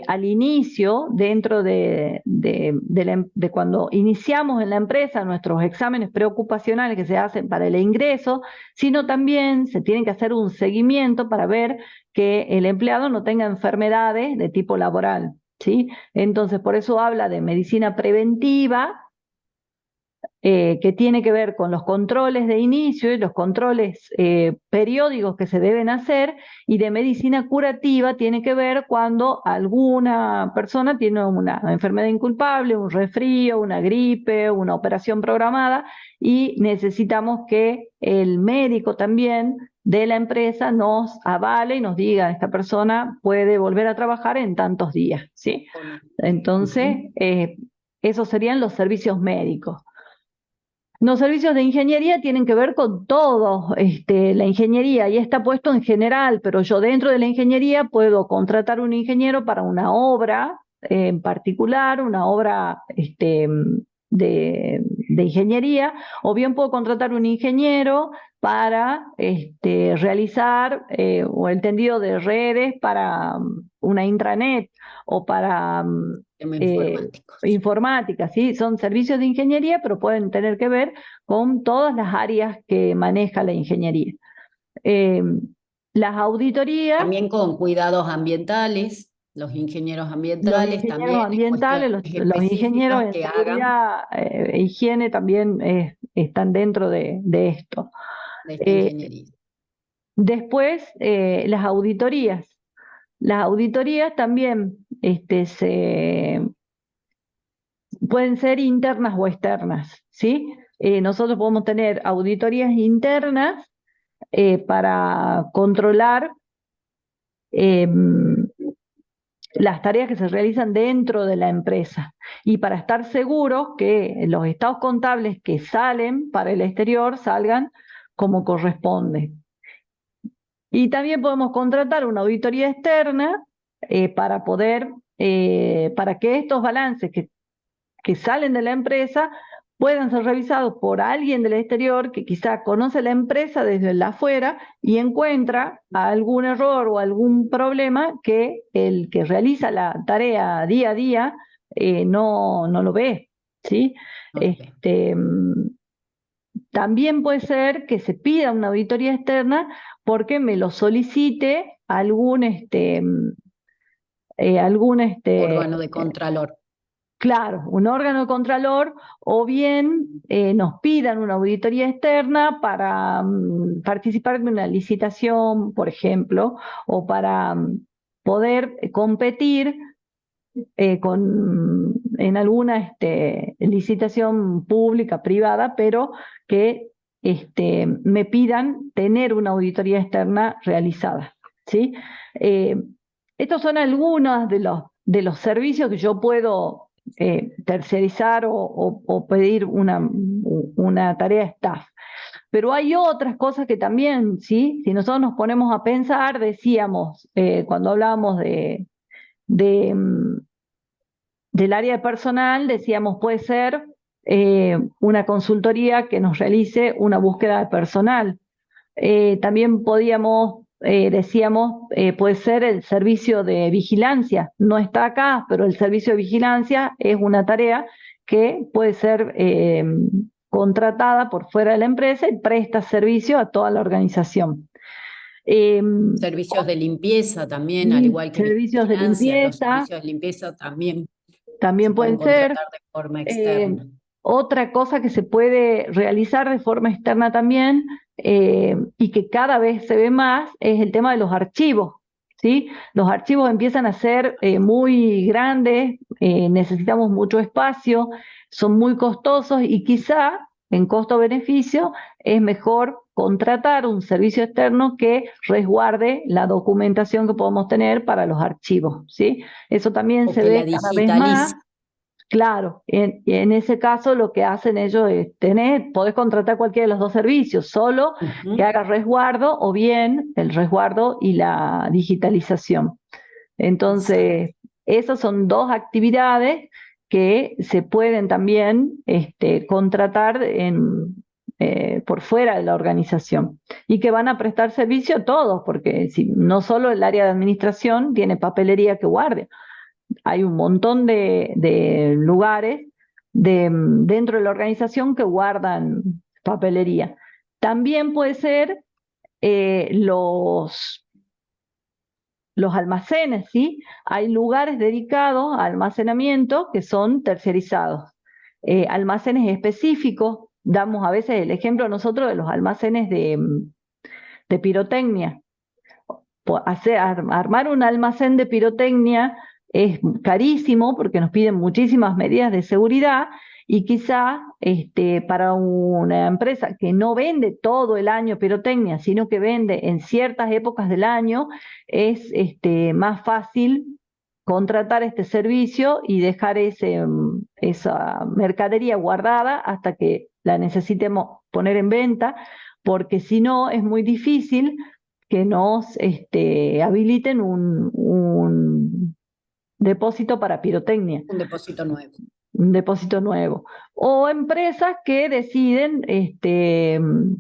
al inicio, dentro de cuando iniciamos en la empresa nuestros exámenes preocupacionales que se hacen para el ingreso, sino también se tiene que hacer un seguimiento para ver que el empleado no tenga enfermedades de tipo laboral, ¿sí? Entonces, por eso habla de medicina preventiva, que tiene que ver con los controles de inicio y los controles periódicos que se deben hacer, y de medicina curativa tiene que ver cuando alguna persona tiene una enfermedad inculpable, un resfrío, una gripe, una operación programada, y necesitamos que el médico también de la empresa nos avale y nos diga, esta persona puede volver a trabajar en tantos días, ¿sí? Entonces, esos serían los servicios médicos. Los servicios de ingeniería tienen que ver con todo, la ingeniería, y está puesto en general, pero yo dentro de la ingeniería puedo contratar un ingeniero para una obra en particular, una obra de ingeniería, o bien puedo contratar un ingeniero para realizar o el tendido de redes para una intranet o para Tema eh, informático. informática, ¿sí? Son servicios de ingeniería, pero pueden tener que ver con todas las áreas que maneja la ingeniería. Eh, las auditorías, También con cuidados ambientales, los ingenieros los ambientales ingenieros también en ambientales, cuestiones los ingenieros específicas en que hagan seguridad e higiene también están dentro de esto. de esta Eh, ingeniería. Después, las auditorías. Las auditorías también pueden ser internas o externas, ¿sí? Nosotros podemos tener auditorías internas para controlar eh, las tareas que se realizan dentro de la empresa y para estar seguros que los estados contables que salen para el exterior salgan como corresponde. Y también podemos contratar una auditoría externa para para que estos balances que salen de la empresa puedan ser revisados por alguien del exterior que quizá conoce la empresa desde el afuera y encuentra algún error o algún problema que el que realiza la tarea día a día no lo ve, ¿sí? Okay. También puede ser que se pida una auditoría externa porque me lo solicite algún Órgano de contralor. claro, un órgano contralor, o bien nos pidan una auditoría externa para participar de una licitación, por ejemplo, o para poder competir en alguna licitación pública, privada, pero que me pidan tener una auditoría externa realizada, ¿sí? Eh, Estos son algunos de los servicios que yo puedo terciarizar o pedir una tarea staff. Pero hay otras cosas que también, ¿sí? Si nosotros nos ponemos a pensar, decíamos, cuando hablábamos de, mm, del área de personal, decíamos, puede ser una consultoría que nos realice una búsqueda de personal. También decíamos, puede ser el servicio de vigilancia. No está acá, pero el servicio de vigilancia es una tarea que puede ser contratada por fuera de la empresa y presta servicio a toda la organización. Eh, Servicios de limpieza también, al igual que Servicios de vigilancia, los limpieza servicios de limpieza también se también pueden pueden ser. contratar de forma Eh, externa. Otra cosa que se puede realizar de forma externa también y que cada vez se ve más es el tema de los archivos, ¿sí? Los archivos empiezan a ser muy grandes, necesitamos mucho espacio, son muy costosos y quizá en costo-beneficio es mejor contratar un servicio externo que resguarde la documentación que podemos tener para los archivos, ¿sí? Eso también O se que ve la cada vez más. digitalice. Claro, en ese caso lo que hacen ellos es podés contratar cualquiera de los dos servicios, solo que Ujú. haga resguardo o bien el resguardo y la digitalización. Exacto. Entonces, esas son dos actividades que se pueden también contratar por fuera de la organización y que van a prestar servicio a todos, porque si, no solo el área de administración tiene papelería que guarde, hay un montón de lugares dentro de la organización que guardan papelería. También puede ser los almacenes, ¿sí? Hay lugares dedicados a almacenamiento que son tercerizados. Almacenes específicos, damos a veces el ejemplo nosotros de los almacenes de pirotecnia. Armar un almacén de pirotecnia es carísimo porque nos piden muchísimas medidas de seguridad y quizá para una empresa que no vende todo el año pirotecnia, sino que vende en ciertas épocas del año, es más fácil contratar este servicio y dejar esa mercadería guardada hasta que la necesitemos poner en venta, porque si no es muy difícil que nos habiliten un depósito para pirotecnia, Un depósito nuevo. un depósito nuevo. O empresas que deciden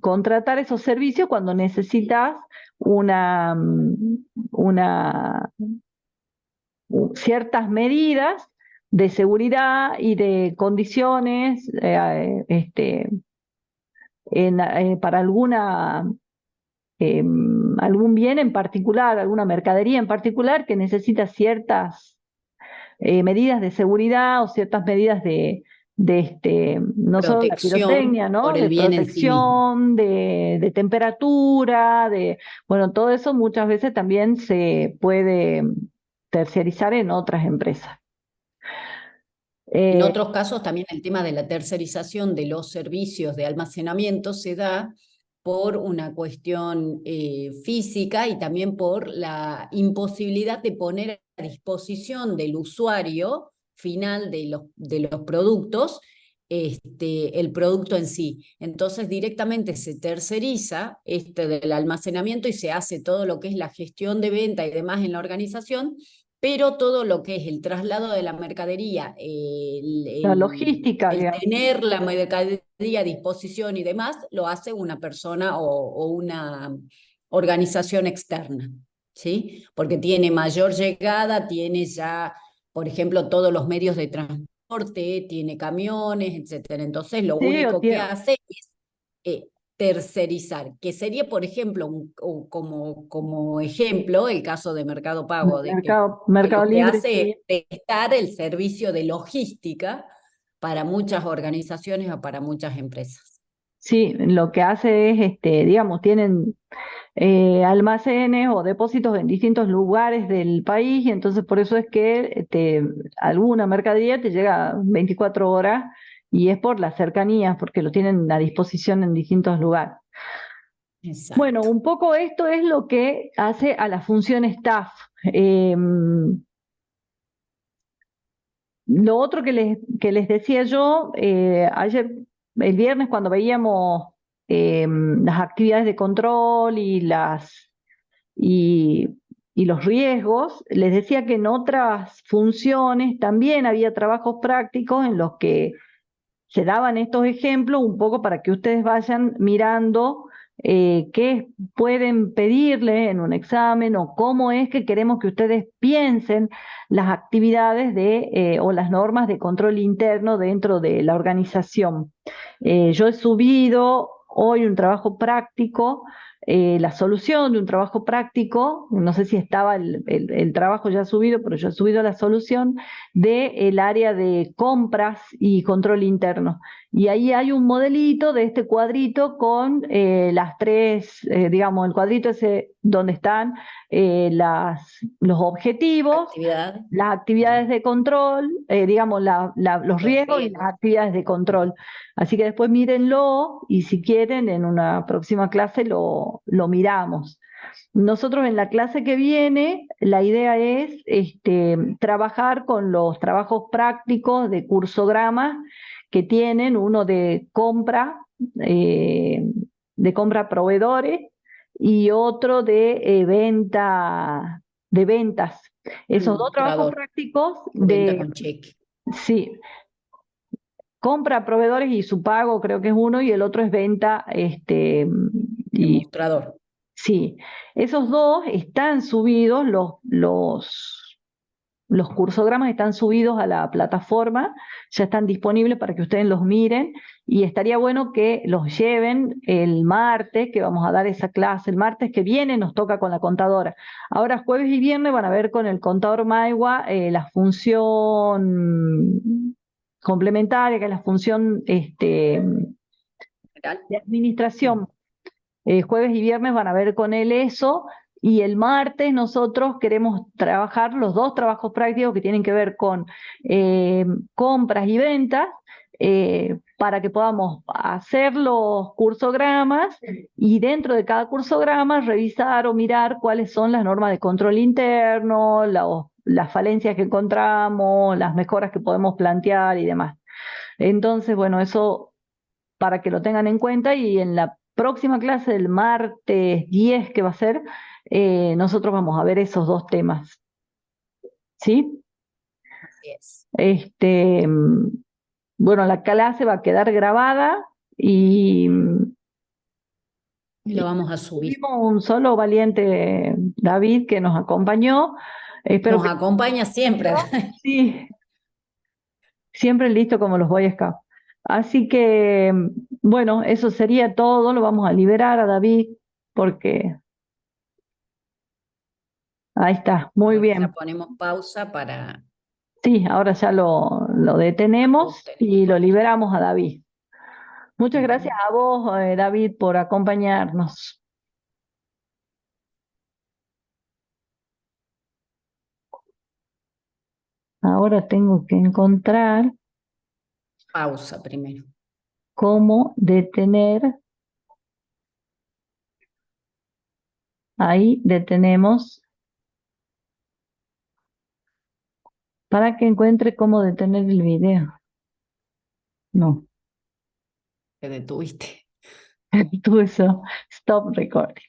contratar esos servicios cuando necesitas una, una, ciertas medidas de seguridad y de condiciones para algún bien en particular, alguna mercadería en particular que necesita ciertas medidas de seguridad o ciertas medidas no solo la Protección pirotecnia, por ¿no? el De bien en sí mismo. protección, de temperatura, bueno, todo eso muchas veces también se puede terciarizar en otras empresas. En Eh, otros casos, también el tema de la tercerización de los servicios de almacenamiento se da por una cuestión física y también por la imposibilidad de poner a disposición del usuario final de los productos el producto en sí. Entonces directamente se terceriza del almacenamiento y se hace todo lo que es la gestión de venta y demás en la organización, pero todo lo que es el traslado de la mercadería, la logística, el digamos. tener la mercadería a disposición y demás, lo hace una persona o una organización externa, ¿sí? Porque tiene mayor llegada, tiene ya, por ejemplo, todos los medios de transporte, tiene camiones, etcétera. Entonces, lo Sí, único que hace es eh, tercerizar, que sería, por ejemplo, como ejemplo, el caso de Mercado Pago, que Mercado lo que Libre, hace sí. es prestar el servicio de logística para muchas organizaciones o para muchas empresas. Sí, lo que hace es, digamos, tienen almacenes o depósitos en distintos lugares del país y entonces por eso es que alguna mercadería te llega 24 horas y es por las cercanías, porque lo tienen a disposición en distintos lugares. Bueno, Exacto. un poco esto es lo que hace a la función staff. Eh, lo otro que les decía yo, ayer, el viernes, cuando veíamos las actividades de control y, y los riesgos, les decía que en otras funciones también había trabajos prácticos en los que se daban estos ejemplos un poco para que ustedes vayan mirando qué pueden pedirle en un examen o cómo es que queremos que ustedes piensen las actividades o las normas de control interno dentro de la organización. Yo he subido hoy un trabajo práctico, la solución de un trabajo práctico, no sé si estaba el trabajo ya subido, pero yo he subido la solución del área de compras y control interno. Y ahí hay un modelito de este cuadrito con las tres, digamos, el cuadrito ese donde están los objetivos, Actividad. las actividades de control, digamos, los Los riesgos y las riesgos. actividades de control. Así que después mírenlo y si quieren en una próxima clase lo miramos. Nosotros en la clase que viene la idea es trabajar con los trabajos prácticos de cursogramas que tienen, uno eh, de compra a proveedores y otro de ventas. Esos dos trabajos Mostrador prácticos o venta con cheque. sí, compra a proveedores y su pago creo que es uno y el otro es venta, De y mostrador. sí, esos dos están subidos, los cursogramas están subidos a la plataforma, ya están disponibles para que ustedes los miren y estaría bueno que los lleven el martes, que vamos a dar esa clase. El martes que viene nos toca con la contadora. Ahora jueves y viernes van a ver con el contador Maigua la función complementaria, que es la función General. de administración. Jueves y viernes van a ver con él eso. Y el martes nosotros queremos trabajar los dos trabajos prácticos que tienen que ver con compras y ventas, para que podamos hacer los cursogramas y dentro de cada cursograma revisar o mirar cuáles son las normas de control interno, las falencias que encontramos, las mejoras que podemos plantear y demás. Entonces, bueno, eso para que lo tengan en cuenta y en la próxima clase del martes 10 que va a ser, nosotros vamos a ver esos dos temas. ¿Sí? Así es. Bueno, la clase va a quedar grabada Y lo vamos a subir. tuvimos un solo valiente David que nos acompañó. Espero Nos que acompaña siempre. sí, siempre listo como los Boy Scouts. Así que, bueno, eso sería todo. Lo vamos a liberar a David porque ahí está, muy Ahora ya bien. ponemos pausa para Sí, ahora ya lo detenemos ajuste. y lo liberamos a David. Muchas gracias Ujú. a vos, David, por acompañarnos. Ahora tengo que encontrar Pausa primero. cómo detener. Ahí detenemos para que encuentre cómo detener el video. No, Te detuviste. tú eso. Stop recording.